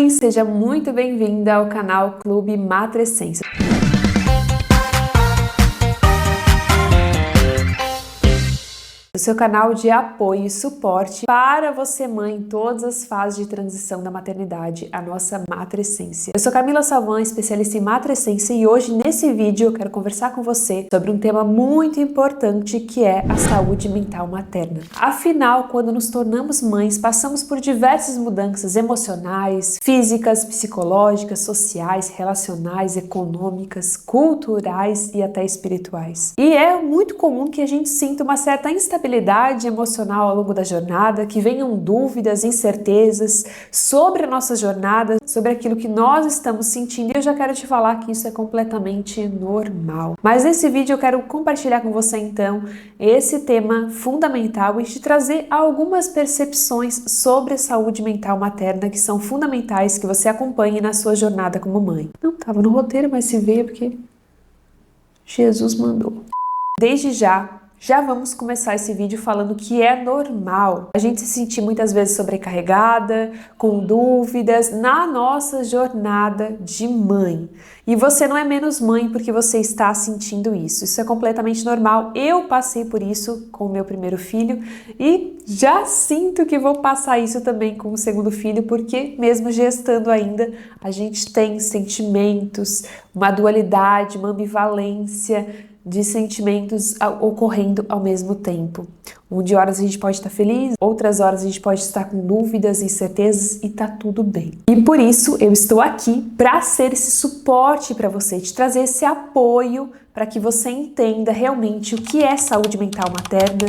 mãe! Seja muito bem-vinda ao canal Clube Matrescência. O seu canal de apoio e suporte para você, mãe, em todas as fases de transição da maternidade, a nossa matrescência. Eu sou Camila Salvan, especialista em matrescência, e hoje nesse vídeo eu quero conversar com você sobre um tema muito importante, que é a saúde mental materna. Afinal, quando nos tornamos mães, passamos por diversas mudanças emocionais, físicas, psicológicas, sociais, relacionais, econômicas, culturais e até espirituais. E é muito comum que a gente sinta uma certa instabilidade emocional ao longo da jornada, que venham dúvidas, incertezas sobre a nossa jornada, sobre aquilo que nós estamos sentindo, e eu já quero te falar que isso é completamente normal. Mas nesse vídeo eu quero compartilhar com você então esse tema fundamental e te trazer algumas percepções sobre a saúde mental materna que são fundamentais que você acompanhe na sua jornada como mãe. Não estava no roteiro, mas se veio porque Jesus mandou. Desde já vamos começar esse vídeo falando que é normal a gente se sentir muitas vezes sobrecarregada, com dúvidas na nossa jornada de mãe. E você não é menos mãe porque você está sentindo isso. Isso é completamente normal. Eu passei por isso com o meu primeiro filho e já sinto que vou passar isso também com o segundo filho, porque mesmo gestando ainda, a gente tem sentimentos, uma dualidade, uma ambivalência de sentimentos ocorrendo ao mesmo tempo. De horas a gente pode estar feliz, outras horas a gente pode estar com dúvidas, incertezas, e tá tudo bem. E por isso eu estou aqui para ser esse suporte para você, te trazer esse apoio para que você entenda realmente o que é saúde mental materna,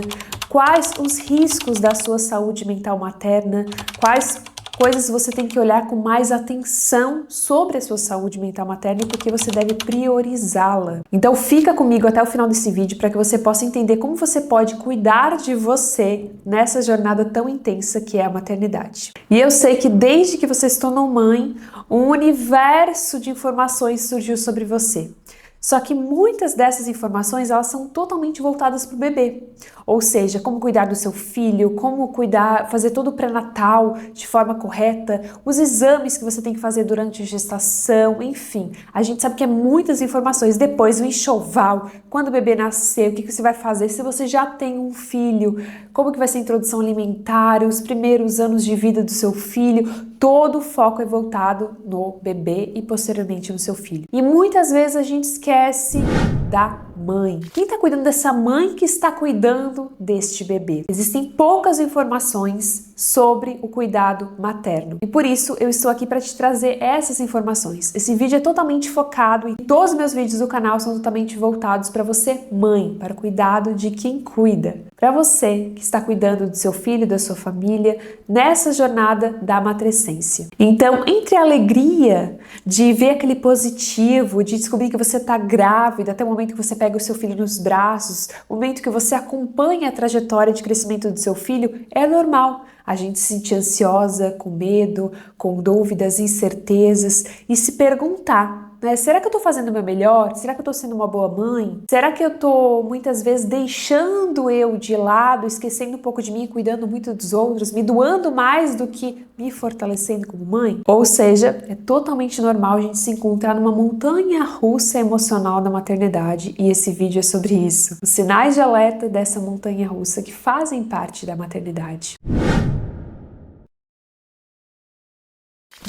quais os riscos da sua saúde mental materna, quais coisas você tem que olhar com mais atenção sobre a sua saúde mental materna e porque você deve priorizá-la. Então fica comigo até o final desse vídeo para que você possa entender como você pode cuidar de você nessa jornada tão intensa que é a maternidade. E eu sei que desde que você se tornou mãe, um universo de informações surgiu sobre você. Só que muitas dessas informações, elas são totalmente voltadas para o bebê. Ou seja, como cuidar do seu filho, como cuidar, fazer todo o pré-natal de forma correta, os exames que você tem que fazer durante a gestação, enfim. A gente sabe que é muitas informações. Depois o enxoval, quando o bebê nascer, o que você vai fazer, se você já tem um filho, como que vai ser a introdução alimentar, os primeiros anos de vida do seu filho. Todo o foco é voltado no bebê e posteriormente no seu filho. E muitas vezes a gente esquece da mãe. Quem está cuidando dessa mãe que está cuidando deste bebê? Existem poucas informações sobre o cuidado materno. E por isso eu estou aqui para te trazer essas informações. Esse vídeo é totalmente focado e todos os meus vídeos do canal são totalmente voltados para você, mãe, para o cuidado de quem cuida. Para você que está cuidando do seu filho, da sua família, nessa jornada da matrescência. Então, entre a alegria de ver aquele positivo, de descobrir que você está grávida, até o momento que você pega o seu filho nos braços, o momento que você acompanha a trajetória de crescimento do seu filho, é normal a gente se sentir ansiosa, com medo, com dúvidas, incertezas e se perguntar, né? Será que eu estou fazendo o meu melhor? Será que eu estou sendo uma boa mãe? Será que eu estou muitas vezes deixando eu de lado, esquecendo um pouco de mim, cuidando muito dos outros, me doando mais do que me fortalecendo como mãe? Ou seja, é totalmente normal a gente se encontrar numa montanha russa emocional da maternidade, e esse vídeo é sobre isso. Os sinais de alerta dessa montanha russa que fazem parte da maternidade.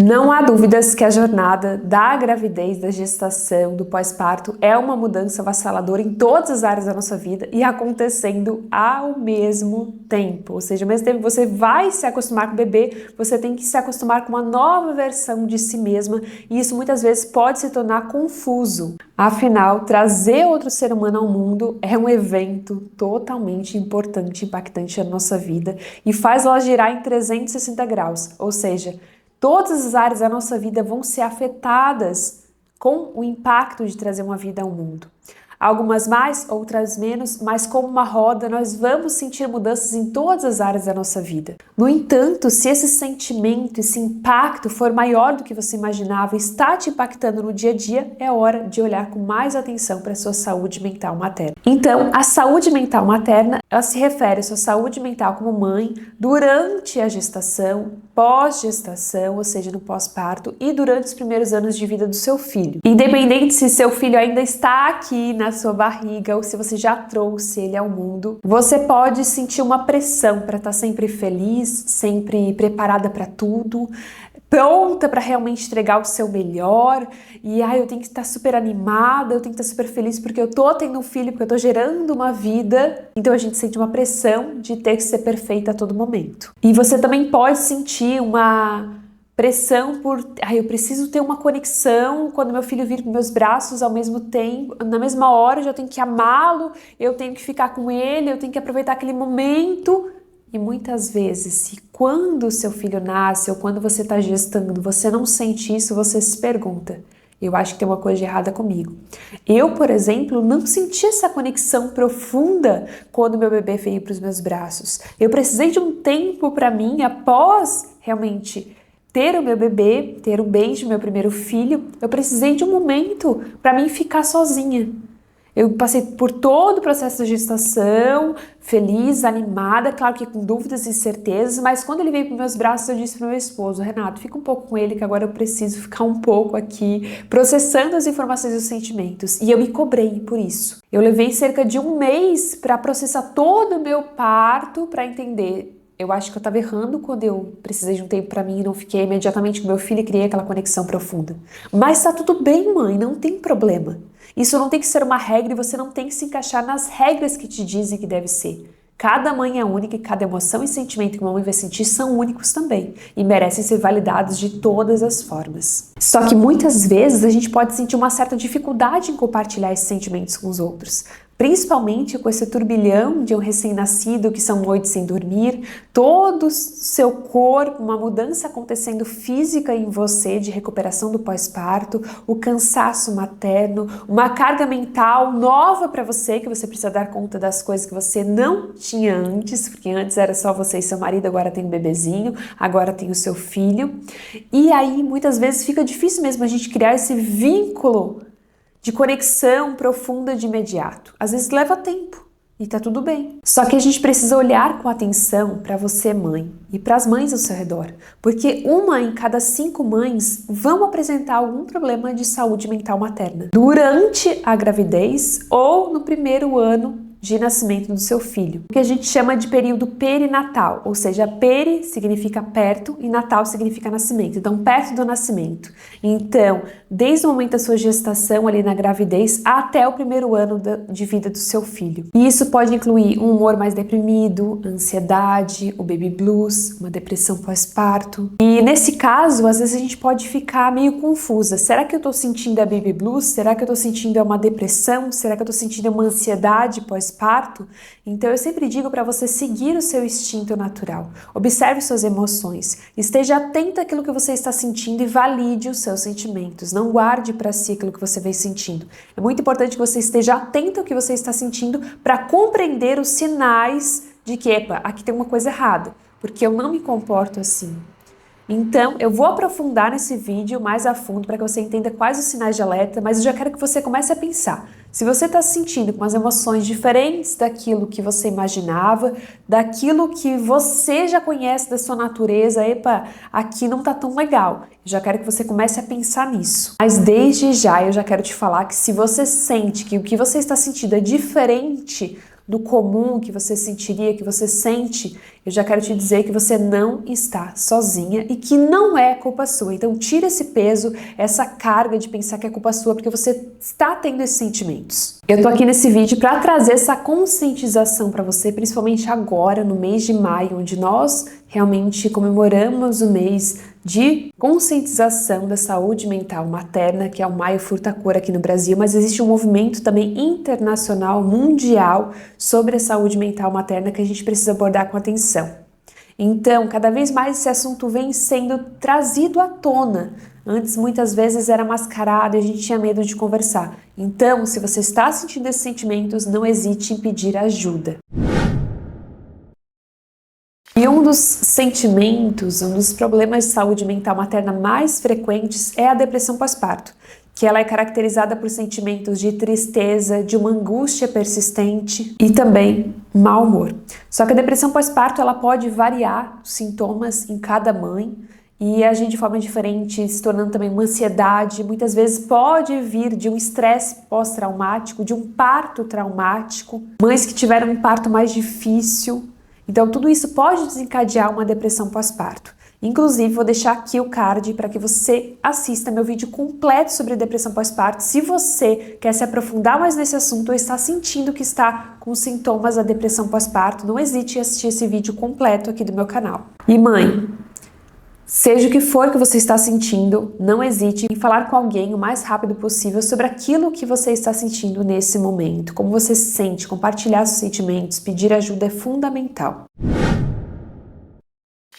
Não há dúvidas que a jornada da gravidez, da gestação, do pós-parto é uma mudança avassaladora em todas as áreas da nossa vida e acontecendo ao mesmo tempo. Ou seja, ao mesmo tempo que você vai se acostumar com o bebê, você tem que se acostumar com uma nova versão de si mesma, e isso muitas vezes pode se tornar confuso. Afinal, trazer outro ser humano ao mundo é um evento totalmente importante, impactante na nossa vida e faz ela girar em 360 graus, ou seja, todas as áreas da nossa vida vão ser afetadas com o impacto de trazer uma vida ao mundo. Algumas mais, outras menos, mas como uma roda, nós vamos sentir mudanças em todas as áreas da nossa vida. No entanto, se esse sentimento, esse impacto for maior do que você imaginava e está te impactando no dia a dia, é hora de olhar com mais atenção para a sua saúde mental materna. Então, a saúde mental materna, ela se refere à sua saúde mental como mãe durante a gestação, pós-gestação, ou seja, no pós-parto e durante os primeiros anos de vida do seu filho. Independente se seu filho ainda está aqui na sua barriga ou se você já trouxe ele ao mundo, você pode sentir uma pressão para estar sempre feliz, sempre preparada para tudo, pronta para realmente entregar o seu melhor, e eu tenho que estar super animada, eu tenho que estar super feliz porque eu tô tendo um filho, porque eu tô gerando uma vida. Então a gente sente uma pressão de ter que ser perfeita a todo momento. E você também pode sentir uma pressão por, eu preciso ter uma conexão quando meu filho vir para meus braços ao mesmo tempo, na mesma hora eu já tenho que amá-lo, eu tenho que ficar com ele, eu tenho que aproveitar aquele momento. E muitas vezes, se quando o seu filho nasce ou quando você está gestando, você não sente isso, você se pergunta, eu acho que tem uma coisa de errada comigo. Eu, por exemplo, não senti essa conexão profunda quando meu bebê veio para os meus braços. Eu precisei de um tempo para mim, após realmente ter o meu bebê, ter o beijo do meu primeiro filho, eu precisei de um momento para mim ficar sozinha. Eu passei por todo o processo da gestação, feliz, animada, claro que com dúvidas e incertezas, mas quando ele veio para meus braços, eu disse para o meu esposo, Renato, fica um pouco com ele que agora eu preciso ficar um pouco aqui, processando as informações e os sentimentos. E eu me cobrei por isso. Eu levei cerca de um mês para processar todo o meu parto, para entender. Eu acho que eu estava errando quando eu precisei de um tempo para mim e não fiquei imediatamente com meu filho e criei aquela conexão profunda. Mas tá tudo bem, mãe, não tem problema. Isso não tem que ser uma regra e você não tem que se encaixar nas regras que te dizem que deve ser. Cada mãe é única e cada emoção e sentimento que uma mãe vai sentir são únicos também e merecem ser validados de todas as formas. Só que muitas vezes a gente pode sentir uma certa dificuldade em compartilhar esses sentimentos com os outros. Principalmente com esse turbilhão de um recém-nascido que são noites sem dormir, todo o seu corpo, uma mudança acontecendo física em você de recuperação do pós-parto, o cansaço materno, uma carga mental nova para você, que você precisa dar conta das coisas que você não tinha antes, porque antes era só você e seu marido, agora tem um bebezinho, agora tem o seu filho. E aí muitas vezes fica difícil mesmo a gente criar esse vínculo de conexão profunda de imediato. Às vezes leva tempo e tá tudo bem. Só que a gente precisa olhar com atenção para você, mãe, e para as mães ao seu redor, porque uma em cada 5 mães vão apresentar algum problema de saúde mental materna durante a gravidez ou no primeiro ano de nascimento do seu filho, o que a gente chama de período perinatal, ou seja, peri significa perto e natal significa nascimento, então perto do nascimento. Então, desde o momento da sua gestação ali na gravidez até o primeiro ano de vida do seu filho. E isso pode incluir um humor mais deprimido, ansiedade, o baby blues, uma depressão pós-parto. E nesse caso, às vezes a gente pode ficar meio confusa. Será que eu tô sentindo a baby blues? Será que eu tô sentindo uma depressão? Será que eu tô sentindo uma ansiedade pós-parto? Então eu sempre digo para você seguir o seu instinto natural. Observe suas emoções, esteja atento àquilo que você está sentindo e valide os seus sentimentos. Não guarde para si aquilo que você vem sentindo. É muito importante que você esteja atento ao que você está sentindo para compreender os sinais de que, epa, aqui tem uma coisa errada, porque eu não me comporto assim. Então, eu vou aprofundar nesse vídeo mais a fundo para que você entenda quais os sinais de alerta, mas eu já quero que você comece a pensar. Se você está se sentindo com as emoções diferentes daquilo que você imaginava, daquilo que você já conhece da sua natureza, epa, aqui não tá tão legal. Eu já quero que você comece a pensar nisso. Mas desde já eu já quero te falar que se você sente que o que você está sentindo é diferente do comum que você sentiria, que você sente, eu já quero te dizer que você não está sozinha e que não é culpa sua. Então tira esse peso, essa carga de pensar que é culpa sua, porque você está tendo esses sentimentos. Eu tô aqui nesse vídeo para trazer essa conscientização para você, principalmente agora, no mês de maio, onde nós realmente comemoramos o mês de conscientização da saúde mental materna, que é o Maio Furta Cor aqui no Brasil, mas existe um movimento também internacional, mundial, sobre a saúde mental materna que a gente precisa abordar com atenção. Então, cada vez mais esse assunto vem sendo trazido à tona. Antes, muitas vezes, era mascarado e a gente tinha medo de conversar. Então, se você está sentindo esses sentimentos, não hesite em pedir ajuda. E um dos sentimentos, um dos problemas de saúde mental materna mais frequentes é a depressão pós-parto, que ela é caracterizada por sentimentos de tristeza, de uma angústia persistente e também mau humor. Só que a depressão pós-parto ela pode variar os sintomas em cada mãe e agir de forma diferente, se tornando também uma ansiedade. Muitas vezes pode vir de um estresse pós-traumático, de um parto traumático, mães que tiveram um parto mais difícil. Então tudo isso pode desencadear uma depressão pós-parto. Inclusive, vou deixar aqui o card para que você assista meu vídeo completo sobre depressão pós-parto. Se você quer se aprofundar mais nesse assunto ou está sentindo que está com sintomas da depressão pós-parto, não hesite em assistir esse vídeo completo aqui do meu canal. E mãe, seja o que for que você está sentindo, não hesite em falar com alguém o mais rápido possível sobre aquilo que você está sentindo nesse momento. Como você se sente, compartilhar seus sentimentos, pedir ajuda é fundamental.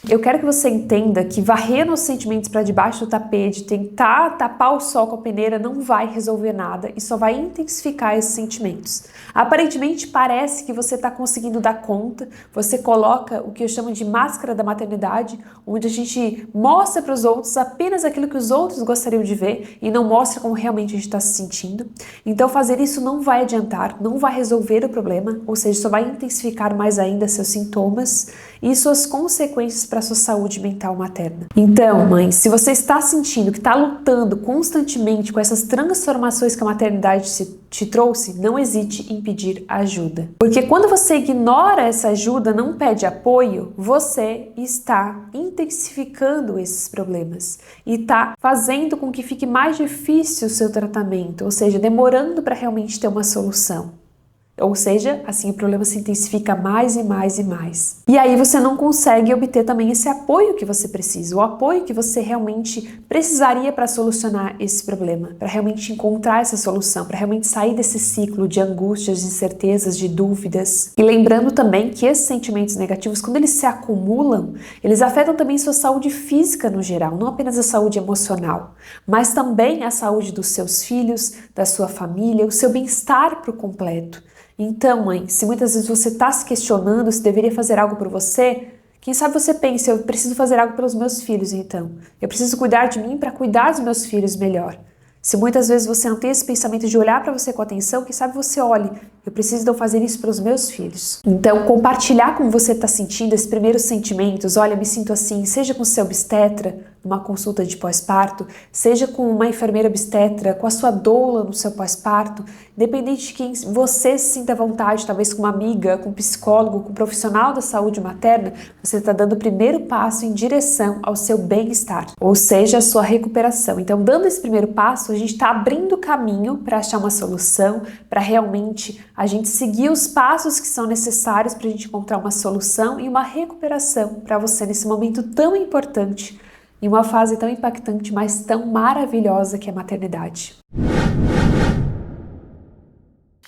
Eu quero que você entenda que varrer os sentimentos para debaixo do tapete, tentar tapar o sol com a peneira não vai resolver nada e só vai intensificar esses sentimentos. Aparentemente parece que você está conseguindo dar conta, você coloca o que eu chamo de máscara da maternidade, onde a gente mostra para os outros apenas aquilo que os outros gostariam de ver e não mostra como realmente a gente está se sentindo. Então fazer isso não vai adiantar, não vai resolver o problema, ou seja, só vai intensificar mais ainda seus sintomas e suas consequências para a sua saúde mental materna. Então, mãe, se você está sentindo que está lutando constantemente com essas transformações que a maternidade te trouxe, não hesite em pedir ajuda. Porque quando você ignora essa ajuda, não pede apoio, você está intensificando esses problemas e está fazendo com que fique mais difícil o seu tratamento, ou seja, demorando para realmente ter uma solução. Ou seja, assim o problema se intensifica mais e mais e mais. E aí você não consegue obter também esse apoio que você precisa, o apoio que você realmente precisaria para solucionar esse problema, para realmente encontrar essa solução, para realmente sair desse ciclo de angústias, de incertezas, de dúvidas. E lembrando também que esses sentimentos negativos, quando eles se acumulam, eles afetam também sua saúde física no geral, não apenas a saúde emocional, mas também a saúde dos seus filhos, da sua família, o seu bem-estar por completo. Então, mãe, se muitas vezes você está se questionando se deveria fazer algo por você, quem sabe você pensa, eu preciso fazer algo pelos meus filhos então. Eu preciso cuidar de mim para cuidar dos meus filhos melhor. Se muitas vezes você não tem esse pensamento de olhar para você com atenção, quem sabe você olhe, eu preciso então fazer isso pelos meus filhos. Então, compartilhar como você está sentindo esses primeiros sentimentos, olha, me sinto assim, seja com seu obstetra, numa consulta de pós-parto, seja com uma enfermeira obstetra, com a sua doula no seu pós-parto, independente de quem você se sinta à vontade, talvez com uma amiga, com um psicólogo, com um profissional da saúde materna, você está dando o primeiro passo em direção ao seu bem-estar, ou seja, a sua recuperação. Então, dando esse primeiro passo, a gente está abrindo caminho para achar uma solução, para realmente a gente seguir os passos que são necessários para a gente encontrar uma solução e uma recuperação para você nesse momento tão importante, em uma fase tão impactante, mas tão maravilhosa que é a maternidade.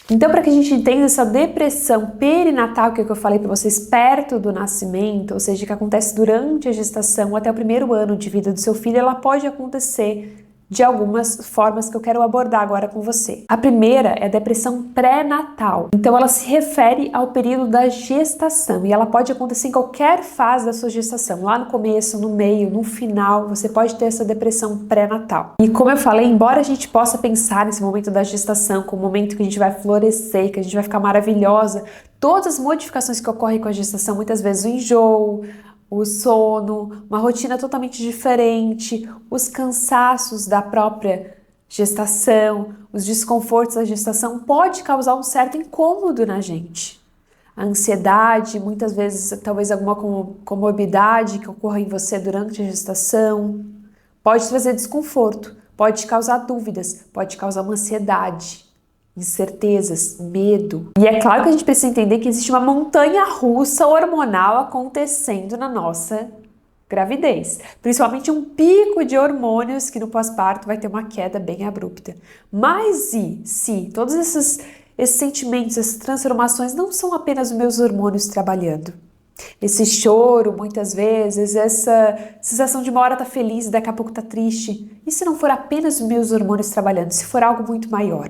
Então, para que a gente entenda essa depressão perinatal, que é o que eu falei para vocês, perto do nascimento, ou seja, que acontece durante a gestação até o primeiro ano de vida do seu filho, ela pode acontecer de algumas formas que eu quero abordar agora com você. A primeira é a depressão pré-natal. Então ela se refere ao período da gestação e ela pode acontecer em qualquer fase da sua gestação, lá no começo, no meio, no final, você pode ter essa depressão pré-natal. E como eu falei, embora a gente possa pensar nesse momento da gestação como um momento que a gente vai florescer, que a gente vai ficar maravilhosa, todas as modificações que ocorrem com a gestação, muitas vezes o enjoo, o sono, uma rotina totalmente diferente, os cansaços da própria gestação, os desconfortos da gestação pode causar um certo incômodo na gente. A ansiedade, muitas vezes talvez alguma comorbidade que ocorra em você durante a gestação, pode trazer desconforto, pode causar dúvidas, pode causar uma ansiedade, incertezas, medo. E é claro que a gente precisa entender que existe uma montanha-russa hormonal acontecendo na nossa gravidez. Principalmente um pico de hormônios que no pós-parto vai ter uma queda bem abrupta. Mas e se todos esses sentimentos, essas transformações não são apenas os meus hormônios trabalhando? Esse choro, muitas vezes, essa sensação de uma hora tá feliz e daqui a pouco tá triste. E se não for apenas os meus hormônios trabalhando, se for algo muito maior?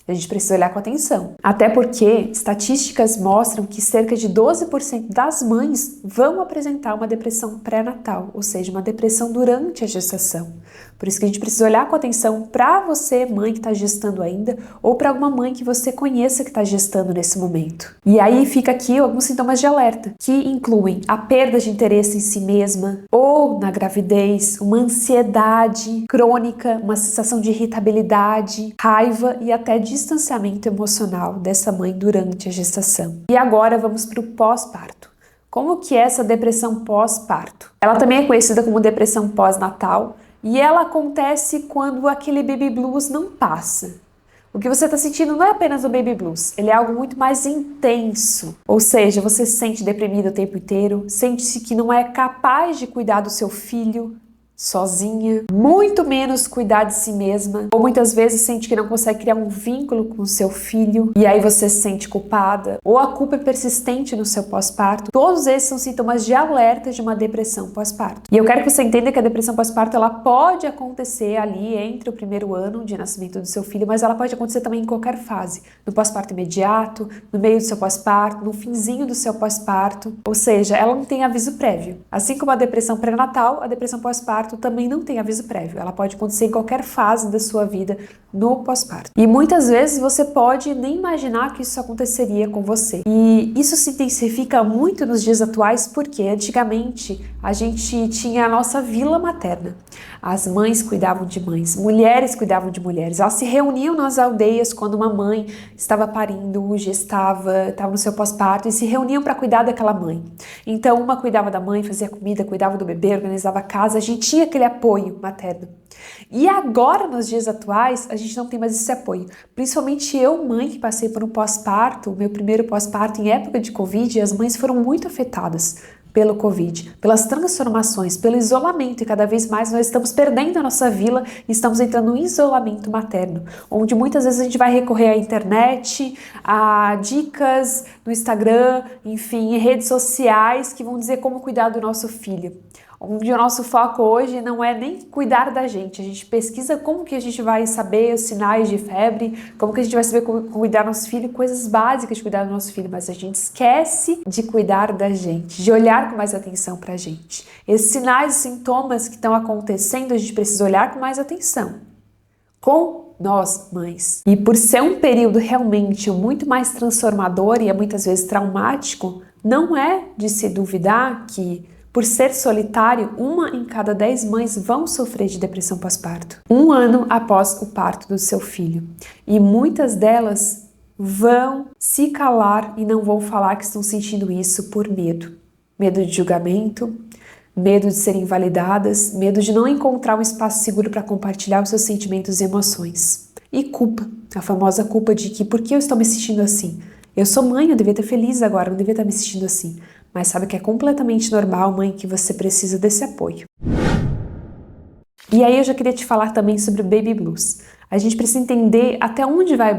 A gente precisa olhar com atenção. Até porque estatísticas mostram que cerca de 12% das mães vão apresentar uma depressão pré-natal, ou seja, uma depressão durante a gestação. Por isso que a gente precisa olhar com atenção para você, mãe que está gestando ainda, ou para alguma mãe que você conheça que está gestando nesse momento. E aí fica aqui alguns sintomas de alerta, que incluem a perda de interesse em si mesma, ou na gravidez, uma ansiedade crônica, uma sensação de irritabilidade, raiva e até distanciamento emocional dessa mãe durante a gestação. E agora vamos para o pós-parto. Como que é essa depressão pós-parto? Ela também é conhecida como depressão pós-natal e ela acontece quando aquele baby blues não passa. O que você está sentindo não é apenas o baby blues, ele é algo muito mais intenso. Ou seja, você se sente deprimido o tempo inteiro, sente-se que não é capaz de cuidar do seu filho sozinha, muito menos cuidar de si mesma, ou muitas vezes sente que não consegue criar um vínculo com o seu filho e aí você se sente culpada, ou a culpa é persistente no seu pós-parto. Todos esses são sintomas de alerta de uma depressão pós-parto. E eu quero que você entenda que a depressão pós-parto ela pode acontecer ali entre o primeiro ano de nascimento do seu filho, mas ela pode acontecer também em qualquer fase, no pós-parto imediato, no meio do seu pós-parto, no finzinho do seu pós-parto, ou seja, ela não tem aviso prévio. Assim como a depressão pré-natal, a depressão pós-parto também não tem aviso prévio. Ela pode acontecer em qualquer fase da sua vida no pós-parto. E muitas vezes você pode nem imaginar que isso aconteceria com você. E isso se intensifica muito nos dias atuais porque antigamente a gente tinha a nossa vila materna. As mães cuidavam de mães, mulheres cuidavam de mulheres. Elas se reuniam nas aldeias quando uma mãe estava parindo, estava no seu pós-parto e se reuniam para cuidar daquela mãe. Então uma cuidava da mãe, fazia comida, cuidava do bebê, organizava a casa. A gente tinha aquele apoio materno. E agora, nos dias atuais, a gente não tem mais esse apoio. Principalmente eu, mãe, que passei por um pós-parto, meu primeiro pós-parto em época de Covid, as mães foram muito afetadas pelo Covid, pelas transformações, pelo isolamento, e cada vez mais nós estamos perdendo a nossa vila e estamos entrando no isolamento materno, onde muitas vezes a gente vai recorrer à internet, a dicas no Instagram, enfim, em redes sociais que vão dizer como cuidar do nosso filho. Onde o nosso foco hoje não é nem cuidar da gente, a gente pesquisa como que a gente vai saber os sinais de febre, como que a gente vai saber como cuidar do nosso filho, coisas básicas de cuidar do nosso filho, mas a gente esquece de cuidar da gente, de olhar com mais atenção pra gente. Esses sinais e sintomas que estão acontecendo, a gente precisa olhar com mais atenção. Com nós, mães. E por ser um período realmente muito mais transformador e é muitas vezes traumático, não é de se duvidar que por ser solitário, 1 em cada 10 mães vão sofrer de depressão pós-parto, 1 ano após o parto do seu filho. E muitas delas vão se calar e não vão falar que estão sentindo isso por medo. Medo de julgamento, medo de serem invalidadas, medo de não encontrar um espaço seguro para compartilhar os seus sentimentos e emoções. E culpa, a famosa culpa de que por que eu estou me sentindo assim? Eu sou mãe, eu devia estar feliz agora, eu não devia estar me sentindo assim. Mas sabe que é completamente normal, mãe, que você precisa desse apoio. E aí eu já queria te falar também sobre o Baby Blues. A gente precisa entender até onde vai o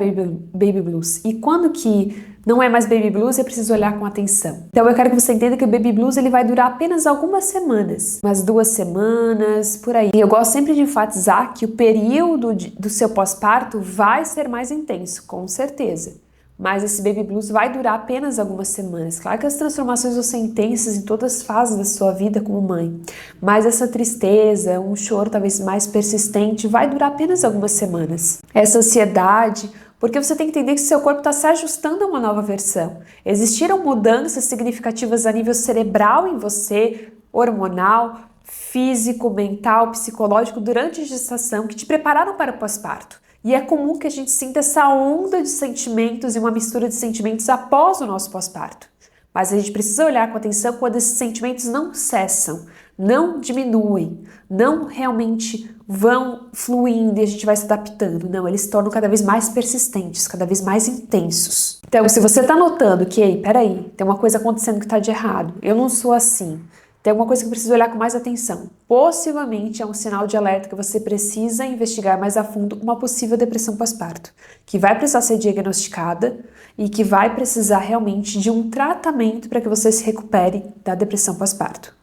Baby Blues e quando que não é mais Baby Blues, é preciso olhar com atenção. Então eu quero que você entenda que o Baby Blues ele vai durar apenas algumas semanas, umas 2 semanas, por aí. E eu gosto sempre de enfatizar que o período do seu pós-parto vai ser mais intenso, com certeza. Mas esse baby blues vai durar apenas algumas semanas. Claro que as transformações vão ser intensas em todas as fases da sua vida como mãe, mas essa tristeza, um choro talvez mais persistente, vai durar apenas algumas semanas. Essa ansiedade, porque você tem que entender que seu corpo está se ajustando a uma nova versão. Existiram mudanças significativas a nível cerebral em você, hormonal, físico, mental, psicológico, durante a gestação, que te prepararam para o pós-parto. E é comum que a gente sinta essa onda de sentimentos e uma mistura de sentimentos após o nosso pós-parto. Mas a gente precisa olhar com atenção quando esses sentimentos não cessam, não diminuem, não realmente vão fluindo e a gente vai se adaptando. Não, eles se tornam cada vez mais persistentes, cada vez mais intensos. Então, se você está notando que, ei, peraí, tem uma coisa acontecendo que está de errado, eu não sou assim, tem alguma coisa que eu preciso olhar com mais atenção. Possivelmente é um sinal de alerta que você precisa investigar mais a fundo uma possível depressão pós-parto, que vai precisar ser diagnosticada e que vai precisar realmente de um tratamento para que você se recupere da depressão pós-parto.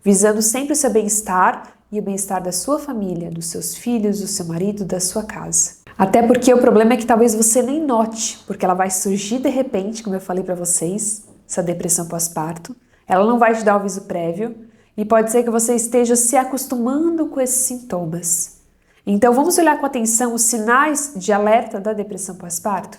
Visando sempre o seu bem-estar e o bem-estar da sua família, dos seus filhos, do seu marido, da sua casa. Até porque o problema é que talvez você nem note, porque ela vai surgir de repente, como eu falei para vocês, essa depressão pós-parto. Ela não vai te dar o aviso prévio e pode ser que você esteja se acostumando com esses sintomas. Então vamos olhar com atenção os sinais de alerta da depressão pós-parto?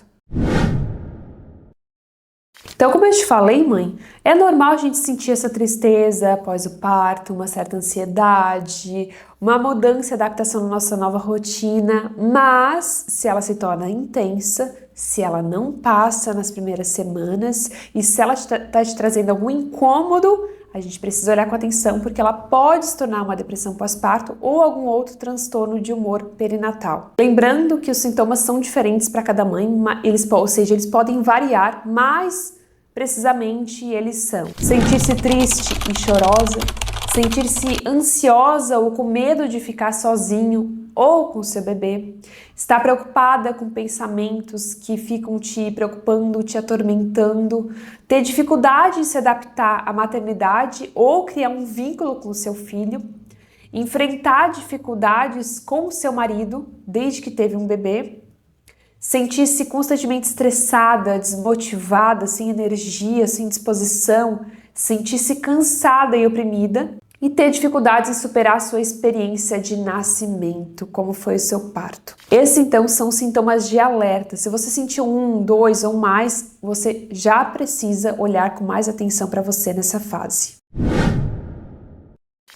Então, como eu te falei, mãe, é normal a gente sentir essa tristeza após o parto, uma certa ansiedade, uma mudança e adaptação na nossa nova rotina, mas se ela se torna intensa, se ela não passa nas primeiras semanas e se ela está te trazendo algum incômodo, a gente precisa olhar com atenção porque ela pode se tornar uma depressão pós-parto ou algum outro transtorno de humor perinatal. Lembrando que os sintomas são diferentes para cada mãe, ou seja, eles podem variar, mas precisamente eles são: sentir-se triste e chorosa, sentir-se ansiosa ou com medo de ficar sozinho ou com seu bebê, estar preocupada com pensamentos que ficam te preocupando, te atormentando, ter dificuldade em se adaptar à maternidade ou criar um vínculo com seu filho, enfrentar dificuldades com seu marido desde que teve um bebê, sentir-se constantemente estressada, desmotivada, sem energia, sem disposição, sentir-se cansada e oprimida e ter dificuldades em superar a sua experiência de nascimento, como foi o seu parto. Esses, então, são sintomas de alerta. Se você sentiu 1, 2 ou mais, você já precisa olhar com mais atenção para você nessa fase.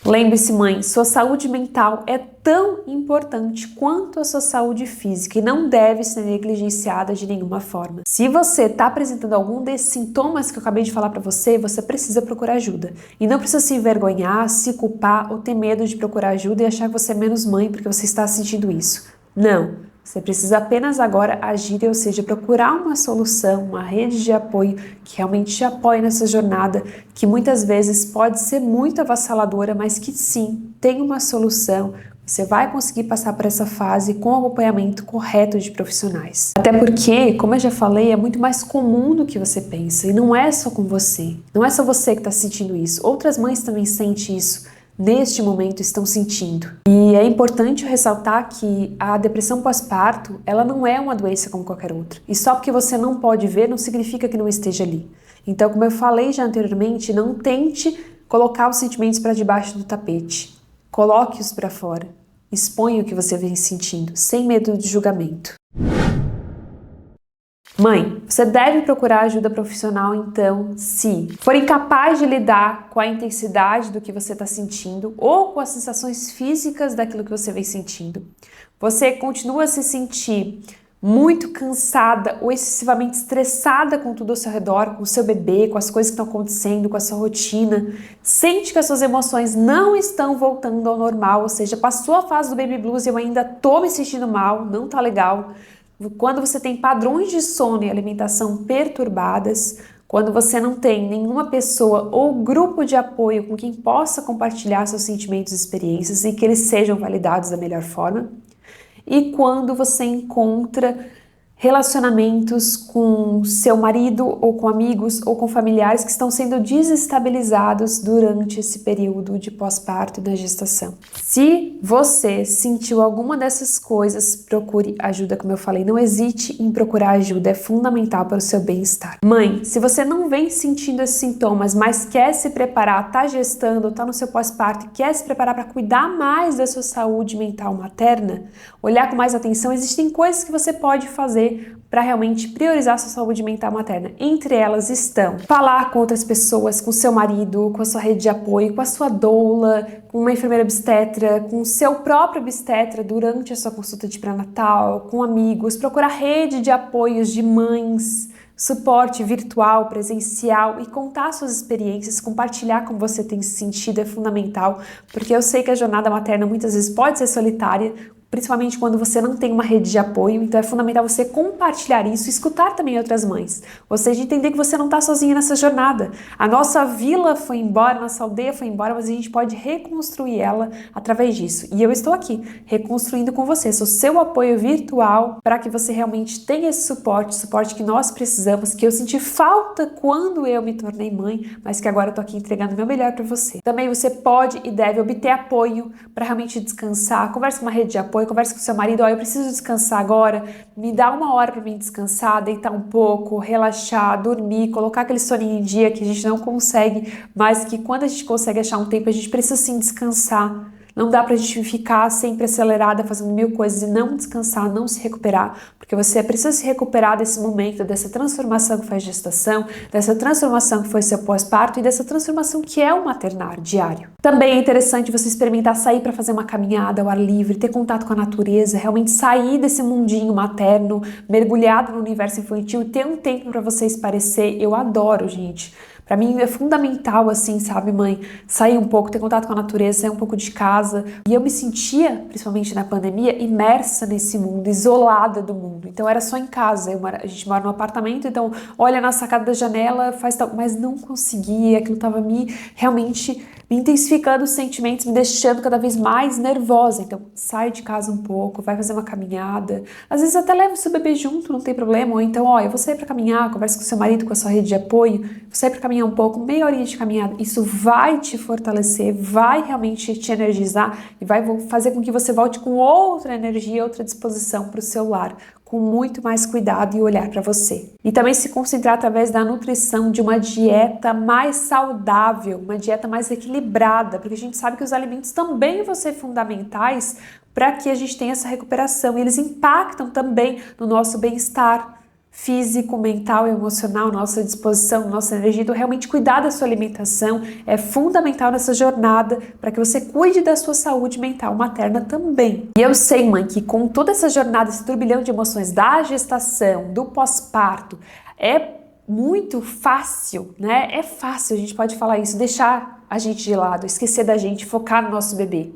Lembre-se, mãe, sua saúde mental é tão importante quanto a sua saúde física e não deve ser negligenciada de nenhuma forma. Se você está apresentando algum desses sintomas que eu acabei de falar para você, você precisa procurar ajuda. E não precisa se envergonhar, se culpar ou ter medo de procurar ajuda e achar que você é menos mãe porque você está sentindo isso. Não. Você precisa apenas agora agir, ou seja, procurar uma solução, uma rede de apoio que realmente te apoie nessa jornada, que muitas vezes pode ser muito avassaladora, mas que sim, tem uma solução. Você vai conseguir passar por essa fase com o acompanhamento correto de profissionais. Até porque, como eu já falei, é muito mais comum do que você pensa. E não é só com você. Não é só você que está sentindo isso. Outras mães também sentem isso. Neste momento estão sentindo. E é importante ressaltar que a depressão pós-parto, ela não é uma doença como qualquer outra. E só porque você não pode ver, não significa que não esteja ali. Então, como eu falei já anteriormente, não tente colocar os sentimentos para debaixo do tapete. Coloque-os para fora. Exponha o que você vem sentindo, sem medo de julgamento. Mãe, você deve procurar ajuda profissional então, se for incapaz de lidar com a intensidade do que você está sentindo ou com as sensações físicas daquilo que você vem sentindo. Você continua a se sentir muito cansada ou excessivamente estressada com tudo ao seu redor, com o seu bebê, com as coisas que estão acontecendo, com a sua rotina. Sente que as suas emoções não estão voltando ao normal, ou seja, passou a fase do baby blues e eu ainda tô me sentindo mal, não tá legal. Quando você tem padrões de sono e alimentação perturbadas, quando você não tem nenhuma pessoa ou grupo de apoio com quem possa compartilhar seus sentimentos e experiências e que eles sejam validados da melhor forma, e quando você encontra relacionamentos com seu marido ou com amigos ou com familiares que estão sendo desestabilizados durante esse período de pós-parto e da gestação. Se você sentiu alguma dessas coisas, procure ajuda, como eu falei, não hesite em procurar ajuda, é fundamental para o seu bem-estar. Mãe, se você não vem sentindo esses sintomas, mas quer se preparar, está gestando, está no seu pós-parto e quer se preparar para cuidar mais da sua saúde mental materna, olhar com mais atenção, existem coisas que você pode fazer para realmente priorizar a sua saúde mental materna. Entre elas estão falar com outras pessoas, com seu marido, com a sua rede de apoio, com a sua doula, com uma enfermeira obstetra, com o seu próprio obstetra durante a sua consulta de pré-natal, com amigos, procurar rede de apoios de mães, suporte virtual, presencial e contar suas experiências, compartilhar como você tem se sentido é fundamental, porque eu sei que a jornada materna muitas vezes pode ser solitária, principalmente quando você não tem uma rede de apoio, então é fundamental você compartilhar isso e escutar também outras mães, ou seja, entender que você não está sozinha nessa jornada. A nossa vila foi embora, a nossa aldeia foi embora, mas a gente pode reconstruir ela através disso. E eu estou aqui, reconstruindo com você, sou seu apoio virtual para que você realmente tenha esse suporte que nós precisamos, que eu senti falta quando eu me tornei mãe, mas que agora eu estou aqui entregando o meu melhor para você. Também você pode e deve obter apoio para realmente descansar, converse com uma rede de apoio, apoio, conversa com seu marido, ó, eu preciso descansar agora, me dá 1 hora para mim descansar, deitar um pouco, relaxar, dormir, colocar aquele soninho em dia que a gente não consegue, mas que quando a gente consegue achar um tempo, a gente precisa sim descansar. Não dá pra gente ficar sempre acelerada, fazendo 1000 coisas e não descansar, não se recuperar, porque você precisa se recuperar desse momento, dessa transformação que foi a gestação, dessa transformação que foi seu pós-parto e dessa transformação que é o maternar diário. Também é interessante você experimentar sair para fazer uma caminhada ao ar livre, ter contato com a natureza, realmente sair desse mundinho materno, mergulhado no universo infantil e ter um tempo para você esparecer. Eu adoro, gente. Pra mim é fundamental, assim, sabe, mãe, sair um pouco, ter contato com a natureza, sair um pouco de casa. E eu me sentia, principalmente na pandemia, imersa nesse mundo, isolada do mundo. Então era só em casa, a gente mora num apartamento, então olha na sacada da janela, faz tal, mas não conseguia, aquilo tava realmente me intensificando os sentimentos, me deixando cada vez mais nervosa. Então sai de casa um pouco, vai fazer uma caminhada, às vezes até leva o seu bebê junto, não tem problema, ou então, ó, eu vou sair pra caminhar, conversa com seu marido, com a sua rede de apoio, vou sair pra caminhar um pouco, meia horinha de caminhada, isso vai te fortalecer, vai realmente te energizar e vai fazer com que você volte com outra energia, outra disposição para o seu lar, com muito mais cuidado e olhar para você. E também se concentrar através da nutrição, de uma dieta mais saudável, uma dieta mais equilibrada, porque a gente sabe que os alimentos também vão ser fundamentais para que a gente tenha essa recuperação e eles impactam também no nosso bem-estar físico, mental e emocional, nossa disposição, nossa energia. Então, realmente cuidar da sua alimentação é fundamental nessa jornada para que você cuide da sua saúde mental materna também. E eu sei, mãe, que com toda essa jornada, esse turbilhão de emoções da gestação, do pós-parto, é muito fácil, né? É fácil, a gente pode falar isso, deixar a gente de lado, esquecer da gente, focar no nosso bebê.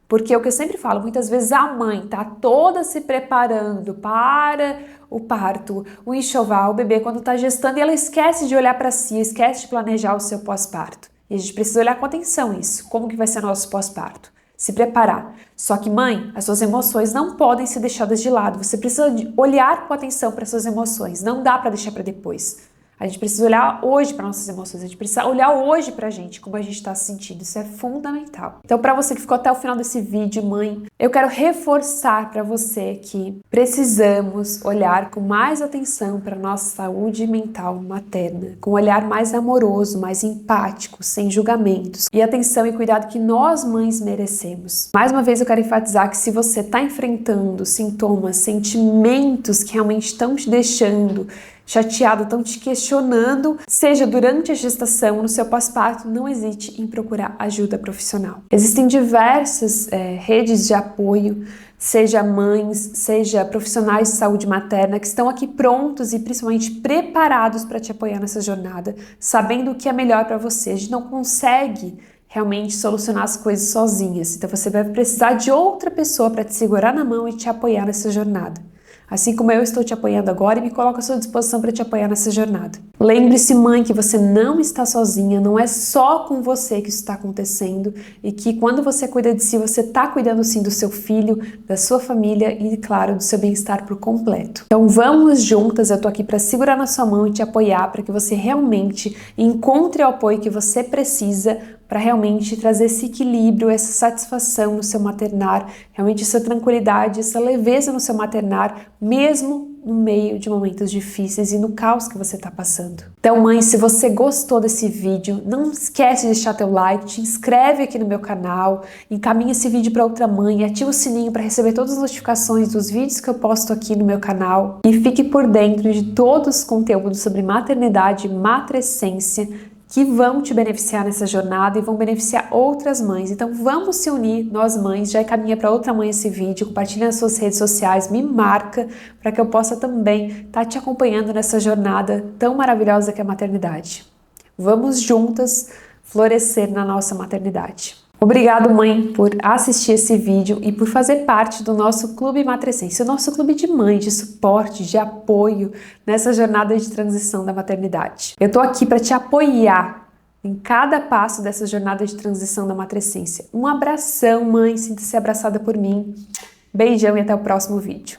Porque é o que eu sempre falo, muitas vezes a mãe tá toda se preparando para o parto, o enxoval, o bebê quando tá gestando e ela esquece de olhar para si, esquece de planejar o seu pós-parto. E a gente precisa olhar com atenção isso, como que vai ser nosso pós-parto. Se preparar. Só que, mãe, as suas emoções não podem ser deixadas de lado. Você precisa olhar com atenção para suas emoções. Não dá para deixar para depois. A gente precisa olhar hoje para nossas emoções, a gente precisa olhar hoje pra gente, como a gente está se sentindo, isso é fundamental. Então, para você que ficou até o final desse vídeo, mãe, eu quero reforçar para você que precisamos olhar com mais atenção para nossa saúde mental materna, com um olhar mais amoroso, mais empático, sem julgamentos, e atenção e cuidado que nós mães merecemos. Mais uma vez eu quero enfatizar que se você está enfrentando sintomas, sentimentos que realmente estão te deixando chateado, estão te questionando, seja durante a gestação, no seu pós-parto, não hesite em procurar ajuda profissional. Existem diversas redes de apoio, seja mães, seja profissionais de saúde materna, que estão aqui prontos e principalmente preparados para te apoiar nessa jornada, sabendo o que é melhor para você. A gente não consegue realmente solucionar as coisas sozinhas, então você vai precisar de outra pessoa para te segurar na mão e te apoiar nessa jornada. Assim como eu estou te apoiando agora e me coloco à sua disposição para te apoiar nessa jornada. Lembre-se, mãe, que você não está sozinha, não é só com você que isso está acontecendo e que quando você cuida de si, você está cuidando sim do seu filho, da sua família e, claro, do seu bem-estar por completo. Então vamos juntas, eu estou aqui para segurar na sua mão e te apoiar para que você realmente encontre o apoio que você precisa para realmente trazer esse equilíbrio, essa satisfação no seu maternar, realmente essa tranquilidade, essa leveza no seu maternar, mesmo no meio de momentos difíceis e no caos que você está passando. Então, mãe, se você gostou desse vídeo, não esquece de deixar teu like, te inscreve aqui no meu canal, encaminha esse vídeo para outra mãe, ativa o sininho para receber todas as notificações dos vídeos que eu posto aqui no meu canal e fique por dentro de todos os conteúdos sobre maternidade, matrescência, que vão te beneficiar nessa jornada e vão beneficiar outras mães. Então vamos se unir, nós mães, já encaminha para outra mãe esse vídeo, compartilha nas suas redes sociais, me marca para que eu possa também estar te acompanhando nessa jornada tão maravilhosa que é a maternidade. Vamos juntas florescer na nossa maternidade. Obrigado, mãe, por assistir esse vídeo e por fazer parte do nosso Clube Matrescência, o nosso clube de mães, de suporte, de apoio nessa jornada de transição da maternidade. Eu tô aqui para te apoiar em cada passo dessa jornada de transição da matrescência. Um abração, mãe, sinta-se abraçada por mim. Beijão e até o próximo vídeo.